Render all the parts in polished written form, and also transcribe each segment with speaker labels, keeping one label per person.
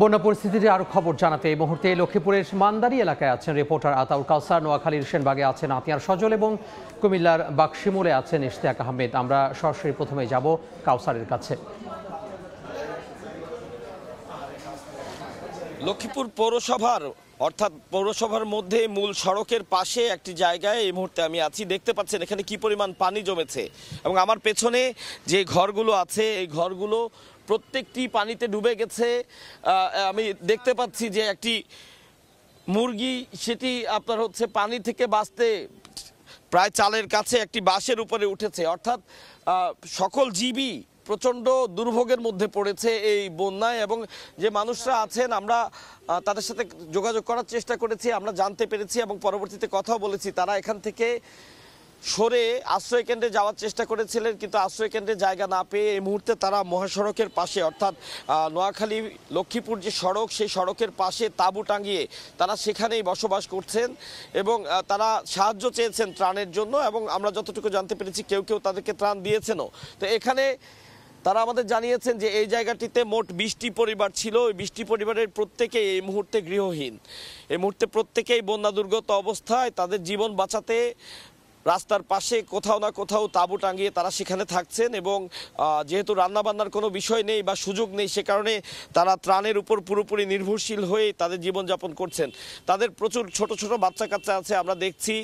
Speaker 1: বন্যা পরিস্থিতির আরো খবর জানাতে এই মুহূর্তে লক্ষ্মীপুরের মান্দারি এলাকায় আছেন রিপোর্টার আতাউল কাউসার, নোয়াখালীর সেনবাগে আছেন আতিয়ার সজল এবং কুমিল্লার বাক্সিমুলে আছেন ইশতিয়াক আহমেদ। আমরা সরাসরি প্রথমে যাব কাউসারের কাছে।
Speaker 2: লক্ষ্মীপুর পৌরসভার অর্থাৎ পৌরসভার মধ্যে মূল সড়কের পাশে একটি জায়গায় এই মুহূর্তে আমি আছি। দেখতে পাচ্ছেন এখানে কি পরিমাণ পানি জমেছে এবং আমার পেছনে যে ঘরগুলো আছে এই ঘরগুলো প্রত্যেকটি পানিতে ডুবে গেছে। আমি দেখতে পাচ্ছি যে একটি মুরগি সেটি আপনার হচ্ছে পানি থেকে বাঁচতে প্রায় চালের কাছে একটি বাঁশের উপরে উঠেছে। অর্থাৎ সকল জীবই প্রচণ্ড দুর্ভোগের মধ্যে পড়েছে এই বন্যায় এবং যে মানুষরা আছেন আমরা তাদের সাথে যোগাযোগ করার চেষ্টা করেছি, আমরা জানতে পেরেছি এবং পরবর্তীতে কথাও বলেছি। তারা এখান থেকে সরে আশ্রয় কেন্দ্রে যাওয়ার চেষ্টা করেছিলেন, কিন্তু আশ্রয় কেন্দ্রে জায়গা না পেয়ে এই মুহূর্তে তারা মহাসড়কের পাশে অর্থাৎ নোয়াখালী লক্ষ্মীপুর যে সড়ক সেই সড়কের পাশে তাঁবু টাঙিয়ে তারা সেখানেই বসবাস করছেন এবং তারা সাহায্য চেয়েছেন ত্রাণের জন্য এবং আমরা যতটুকু জানতে পেরেছি কেউ কেউ তাদেরকে ত্রাণ দিয়েছেনও। তো এখানে তারা আমাদের জানিয়েছেন যে এই জায়গাটিতে মোট 20টি পরিবার ছিল। ওই 20টি পরিবারের প্রত্যেকেই এই মুহূর্তে গৃহহীন। এই মুহূর্তে প্রত্যেকেই বন্যা দুর্গত অবস্থায় তাদের জীবন বাঁচাতে রাস্তার পাশে কোথাও না কোথাও তাঁবু টাঙিয়ে তারা সেখানে থাকছেন এবং যেহেতু রান্নাবান্নার কোনো বিষয় নেই বা সুযোগ নেই সে কারণে তারা ত্রাণের উপর পুরোপুরি নির্ভরশীল হয়ে তাদের জীবনযাপন করছেন। তাদের প্রচুর ছোট ছোট বাচ্চা কাচ্চা আছে, আমরা দেখছি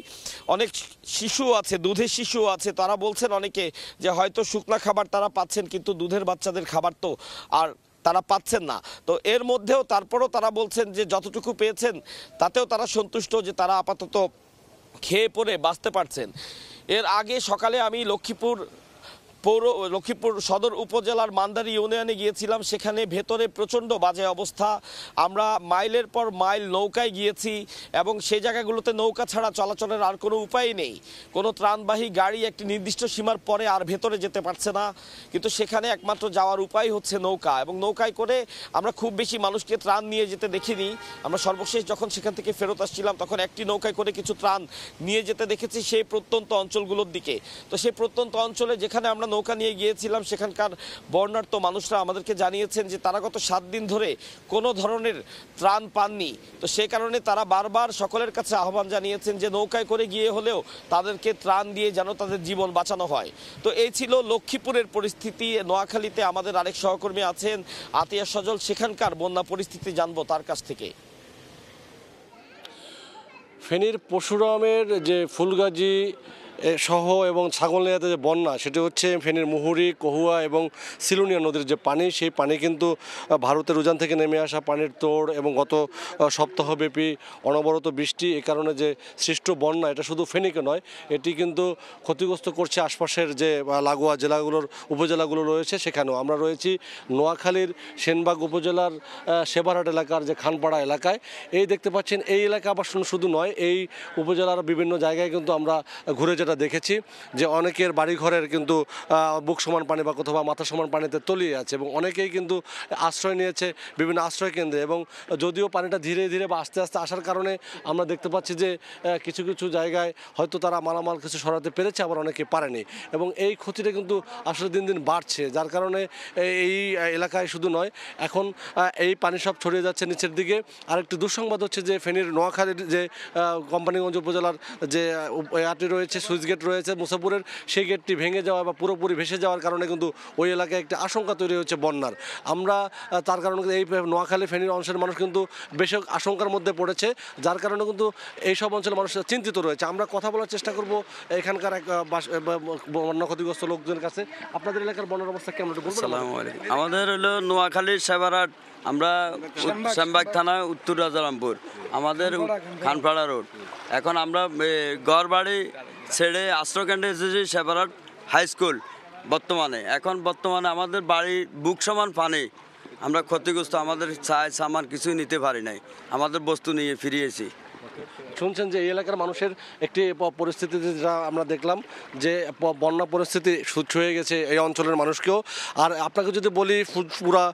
Speaker 2: অনেক শিশু আছে, দুধের শিশু আছে। তারা বলছেন অনেকে যে হয়তো শুকনা খাবার তারা পাচ্ছেন কিন্তু দুধের বাচ্চাদের খাবার তো আর তারা পাচ্ছেন না। তো এর মধ্যেও তারপরও তারা বলছেন যে যতটুকু পেয়েছেন তাতেও তারা সন্তুষ্ট, যে তারা আপাতত খেয়ে পরে বাঁচতে পারছেন। এর আগে সকালে আমি লক্ষ্মীপুর সদর উপজেলার মান্দারি ইউনিয়নে গিয়েছিলাম। সেখানে ভেতরে প্রচণ্ড বাজে অবস্থা। আমরা মাইলের পর মাইল নৌকায় গিয়েছি এবং সেই জায়গাগুলোতে নৌকা ছাড়া চলাচলের আর কোনো উপায় নেই। কোনো ত্রাণবাহী গাড়ি একটি নির্দিষ্ট সীমার পরে আর ভেতরে যেতে পারছে না, কিন্তু সেখানে একমাত্র যাওয়ার উপায় হচ্ছে নৌকা এবং নৌকায় করে আমরা খুব বেশি মানুষকে ত্রাণ নিয়ে যেতে দেখিনি। আমরা সর্বশেষ যখন সেখান থেকে ফেরত আসছিলাম তখন একটি নৌকায় করে কিছু ত্রাণ নিয়ে যেতে দেখেছি সেই প্রত্যন্ত অঞ্চলগুলোর দিকে। তো সেই প্রত্যন্ত অঞ্চলে যেখানে আমরা নৌকা নিয়ে গিয়েছিলাম সেখানকার বর্ণাঢ্য মানুষরা আমাদেরকে জানিয়েছেন যে তারা গত 7 দিন ধরে কোনো ধরনের ত্রাণ পাননি। তো সেই কারণে তারা বারবার সকলের কাছে আহ্বান জানিয়েছেন যে নৌকায় করে গিয়ে হলেও তাদেরকে ত্রাণ দিয়ে যেন তাদের জীবন বাঁচানো হয়। তো এই ছিল লক্ষ্মীপুরের পরিস্থিতি। নোয়াখালীতে আমাদের আরেক সহকর্মী আছেন আতিয়া সজল, সেখানকার বন্যা পরিস্থিতি জানবো তার কাছ থেকে।
Speaker 3: ফেনীর পরশুরামের যে ফুলগাজী সহ এবং ছাগলনাইয়াতে যে বন্যা সেটি হচ্ছে ফেনীর মুহুরী, কহুয়া এবং সিলুনিয়া নদীর যে পানি, সেই পানি কিন্তু ভারতের উজান থেকে নেমে আসা পানির তোড় এবং গত সপ্তাহব্যাপী অনবরত বৃষ্টি, এই কারণে যে সৃষ্ট বন্যা এটা শুধু ফেনীকে নয়, এটি কিন্তু ক্ষতিগ্রস্ত করছে আশপাশের যে লাগোয়া উপজেলাগুলো রয়েছে। সেখানেও আমরা রয়েছি নোয়াখালীর সেনবাগ উপজেলার সেবারহাট এলাকার যে খানপাড়া এলাকায়। এই দেখতে পাচ্ছেন এই এলাকা আবার শুধু নয়, এই উপজেলার বিভিন্ন জায়গায় কিন্তু আমরা ঘুরে দেখেছি যে অনেকের বাড়িঘরের কিন্তু বুক সমান পানি বা কোথাও মাথা সমান পানিতে তলিয়ে আছে এবং অনেকেই কিন্তু আশ্রয় নিয়েছে বিভিন্ন আশ্রয় কেন্দ্রে। এবং যদিও পানিটা ধীরে ধীরে বা আস্তে আস্তে আসার কারণে আমরা দেখতে পাচ্ছি যে কিছু কিছু জায়গায় হয়তো তারা মালামাল কিছু সরাতে পেরেছে, আবার অনেকে পারেনি এবং এই ক্ষতিটা কিন্তু আসলে দিন দিন বাড়ছে। যার কারণে এই এলাকায় শুধু নয়, এখন এই পানি সব ছড়িয়ে যাচ্ছে নিচের দিকে। আরেকটি দুঃসংবাদ হচ্ছে যে ফেনীর নোয়াখালীর যে কোম্পানিগঞ্জ উপজেলার যে এয়ারটি রয়েছে, সুইচ গেট রয়েছে মুসাপুরের, সেই গেটটি ভেঙে যাওয়া বা পুরোপুরি ভেসে যাওয়ার কারণে কিন্তু ওই এলাকায় একটি আশঙ্কা তৈরি হচ্ছে বন্যার। আমরা তার কারণে এই নোয়াখালী ফেনীর অংশের মানুষ কিন্তু বেশ আশঙ্কার মধ্যে পড়েছে, যার কারণে কিন্তু এইসব অঞ্চলের মানুষ চিন্তিত রয়েছে। আমরা কথা বলার চেষ্টা করব এখানকার এক বন্যা ক্ষতিগ্রস্ত লোকজনের কাছে। আপনাদের এলাকার বন্যার অবস্থা কেমন?
Speaker 4: আমাদের হলো নোয়াখালীর সেবারহাট, আমরা শ্যামবাগ থানা, উত্তর রাজারামপুর, আমাদের খানপাড়া রোড। এখন আমরা ঘর বাড়ি ছেড়ে আশ্রয়কেন্দ্রে এসেছি সেবারহাট হাই স্কুল। বর্তমানে আমাদের বাড়ির বুক সমান পানি, আমরা ক্ষতিগ্রস্ত, আমাদের চাই সামান কিছুই নিতে পারি নাই, আমাদের বস্তু নিয়ে ফিরিয়েছি।
Speaker 3: শুনছেন যে এই এলাকার মানুষের একটি পরিস্থিতি যেটা আমরা দেখলাম যে বন্যা পরিস্থিতি ছুঁয়ে গেছে এই অঞ্চলের মানুষকেও। আর আপনাকে যদি বলি পুরা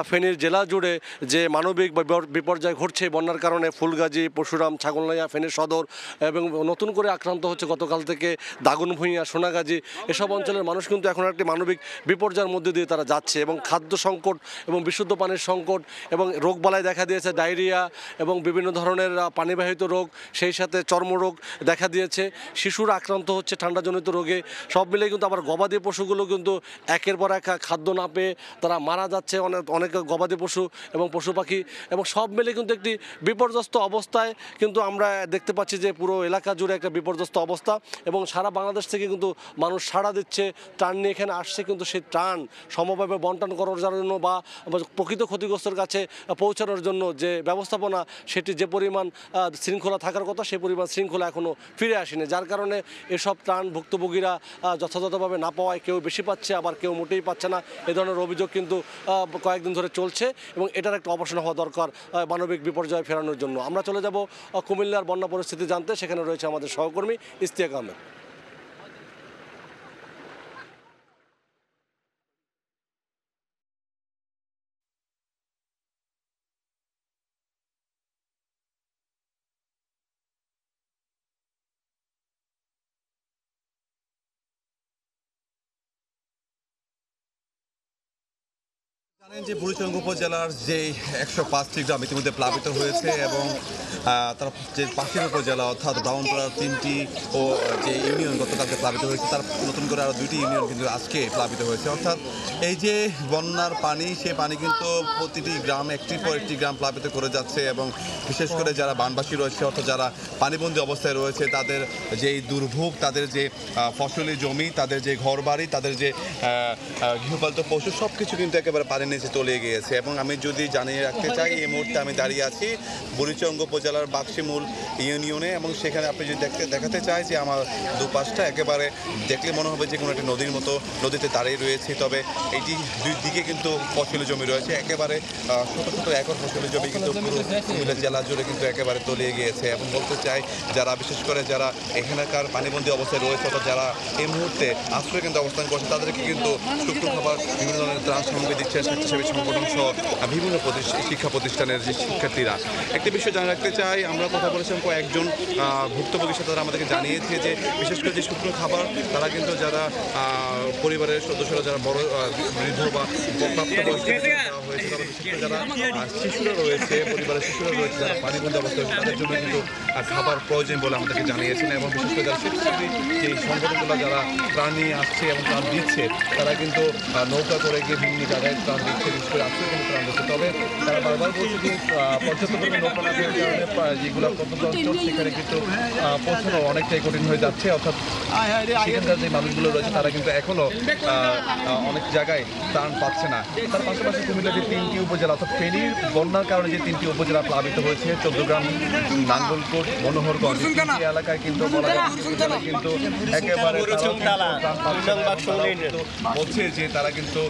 Speaker 3: ফেনীর জেলা জুড়ে যে মানবিক বিপর্যয় ঘটছে বন্যার কারণে, ফুলগাজী, পরশুরাম, ছাগলনাইয়া, ফেনীর সদর এবং নতুন করে আক্রান্ত হচ্ছে গতকাল থেকে দাগনভূঞা, সোনাগাজী, এসব অঞ্চলের মানুষ কিন্তু এখন একটি মানবিক বিপর্যয়ের মধ্যে দিয়ে তারা যাচ্ছে এবং খাদ্য সংকট এবং বিশুদ্ধ পানির সংকট এবং রোগবালাই দেখা দিয়েছে, ডায়রিয়া এবং বিভিন্ন ধরনের পানিবাহিত রোগ, সেই সাথে চর্মরোগ দেখা দিয়েছে, শিশুরা আক্রান্ত হচ্ছে ঠান্ডাজনিত রোগে। সব মিলে কিন্তু আবার গবাদি পশুগুলো কিন্তু একের পর এক খাদ্য না পেয়ে তারা মারা যাচ্ছে, অনেক গবাদি পশু এবং পশু পাখি, এবং সব মিলে কিন্তু একটি বিপর্যস্ত অবস্থায় কিন্তু আমরা দেখতে পাচ্ছি যে পুরো এলাকা জুড়ে একটা বিপর্যস্ত অবস্থা। এবং সারা বাংলাদেশ থেকে কিন্তু মানুষ সাড়া দিচ্ছে, ত্রাণ নিয়ে এখানে আসছে, কিন্তু সেই ত্রাণ সমভাবে বন্টন করার জন্য বা প্রকৃত ক্ষতিগ্রস্তের কাছে পৌঁছানোর জন্য যে ব্যবস্থাপনা, সেটি যে পরিমাণ শৃঙ্খলা থাকার কথা সেই পরিমাণ শৃঙ্খলা এখনও ফিরে আসেনি, যার কারণে এসব ত্রাণ ভুক্তভোগীরা যথাযথভাবে না পাওয়ায় কেউ বেশি পাচ্ছে, আবার কেউ মোটেই পাচ্ছে না। এ ধরনের অভিযোগ কিন্তু কয়েকদিন ধরে চলছে এবং এটার একটা অবসান হওয়া দরকার মানবিক বিপর্যয় ফেরানোর জন্য। আমরা চলে যাব কুমিল্লার বন্যা পরিস্থিতি জানতে, সেখানে রয়েছে আমাদের সহকর্মী ইশতিয়াক আহমেদ।
Speaker 5: জানেন যে বুড়িচং উপজেলার যে 105টি গ্রাম ইতিমধ্যে প্লাবিত হয়েছে এবং তার যে পাশের উপজেলা অর্থাৎ ব্রাহ্মণপাড়ার 3টি ও যে ইউনিয়ন গতকালকে প্লাবিত হয়েছে, তার নতুন করে আরও 2টি ইউনিয়ন কিন্তু আজকে প্লাবিত হয়েছে। অর্থাৎ এই যে বন্যার পানি, সে পানি কিন্তু প্রতিটি গ্রাম একটির পর একটি গ্রাম প্লাবিত করে যাচ্ছে এবং বিশেষ করে যারা বানবাসী রয়েছে, অর্থাৎ যারা পানিবন্দী অবস্থায় রয়েছে, তাদের যেই দুর্ভোগ, তাদের যে ফসলি জমি, তাদের যে ঘরবাড়ি, তাদের যে গৃহপালিত পশু, সব কিছু কিন্তু একেবারে পানি নিচে তলিয়ে গিয়েছে। এবং আমি যদি জানিয়ে রাখতে চাই, এই মুহূর্তে আমি দাঁড়িয়ে আছি বুড়িচং উপজেলার বাক্সিমূল ইউনিয়নে এবং সেখানে আপনি যদি দেখাতে চাই যে আমার দুপাশটা একেবারে দেখলে মনে হবে যে কোনো একটি নদীর মতো নদীতে দাঁড়িয়ে রয়েছে। তবে এটি দুই দিকে কিন্তু ফসলি জমি রয়েছে, একেবারে ছোটো ছোটো একর ফসলি জমি কিন্তু পুরো কুমিল্লা জেলা জুড়ে কিন্তু একেবারে তলিয়ে গিয়েছে। এবং বলতে চাই যারা বিশেষ করে যারা এখানকার পানিবন্দী অবস্থায় রয়েছে, অর্থাৎ যারা এই মুহূর্তে আশ্রয় কেন্দ্রে অবস্থান করছে, তাদেরকে কিন্তু শুকনো খাবার, বিভিন্ন ধরনের ত্রাণ সামগ্রী দিচ্ছে স্বেচ্ছাসেবী সংগঠন সহ বিভিন্ন শিক্ষা প্রতিষ্ঠানের যে শিক্ষার্থীরা। একটি বিষয় জানা রাখতে চাই, আমরা কথা বলেছিলাম কয়েকজন ভুক্তভোগীর সাথে, তারা আমাদেরকে জানিয়েছে যে বিশেষ করে যে শুকনো খাবার তারা কিন্তু যারা পরিবারের সদস্যরা যারা বড় বৃদ্ধ বা প্রাপ্তবয়স্ক দেওয়া হয়েছে, তারা বিশেষ করে যারা শিশুরা রয়েছে, পরিবারের শিশুরা রয়েছে, যারা পানিবন্দী অবস্থায় রয়েছে, তাদের জন্য কিন্তু খাবার প্রয়োজন বলে আমাদেরকে জানিয়েছেন। এবং বিশেষ করে যারা স্বেচ্ছাসেবী যে সংগঠনগুলো যারা ত্রাণ নিয়ে আসছে এবং ত্রাণ দিচ্ছে, তারা কিন্তু নৌকা করে গিয়ে বিভিন্ন জায়গায় ত্রাণ দিচ্ছে, বিশেষ করে আশ্রয় কেন্দ্রে ত্রাণ দিচ্ছে। তবে তারা বারবার বলছে যে পর্যাপ্ত পরিমাণ নৌকা না থাকার কারণে যেগুলো প্রত্যন্ত অঞ্চল, সেখানে কিন্তু পৌঁছানো অনেকটাই কঠিন হয়ে যাচ্ছে। অর্থাৎ সেখানকার যে মানুষগুলো রয়েছে, তারা কিন্তু এখনও অনেক জায়গায় ত্রাণ পাচ্ছে না। তার পাশাপাশি কুমিল্লার যে 3টি উপজেলা, অর্থাৎ ফেনীর বন্যার কারণে যে 3টি উপজেলা প্লাবিত হয়েছে, চৌদ্দগ্রাম, নাঙ্গলকোট, মনোহরগঞ্জ, এই এলাকায় কিন্তু বলা যায় কিন্তু একেবারে বলছে যে তারা কিন্তু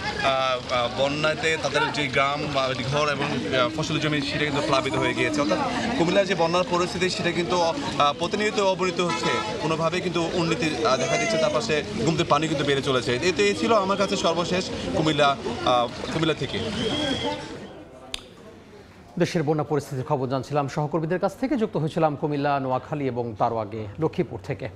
Speaker 5: বন্যাতে তাদের যে গ্রাম বা ঘর এবং ফসল জমি সেটা কিন্তু প্লাবিত হয়ে গিয়েছে। অর্থাৎ কুমিল্লার যে বন্যার পরিস্থিতি, সেটা কিন্তু প্রতিনিয়ত অবনতি হচ্ছে, কোনোভাবেই কিন্তু উন্নতি দেখা দিচ্ছে, তার পাশে ঘুমতে পানি কিন্তু বেড়ে চলেছে। এতে ছিল আমার কাছে সর্বশেষ কুমিল্লা থেকে।
Speaker 1: দেশের বন্যা পরিস্থিতির খবর জানছিলাম সহকর্মীদের কাছ থেকে। যুক্ত হয়েছিলাম কুমিল্লা, নোয়াখালী এবং তার আগে লক্ষ্মীপুর থেকে।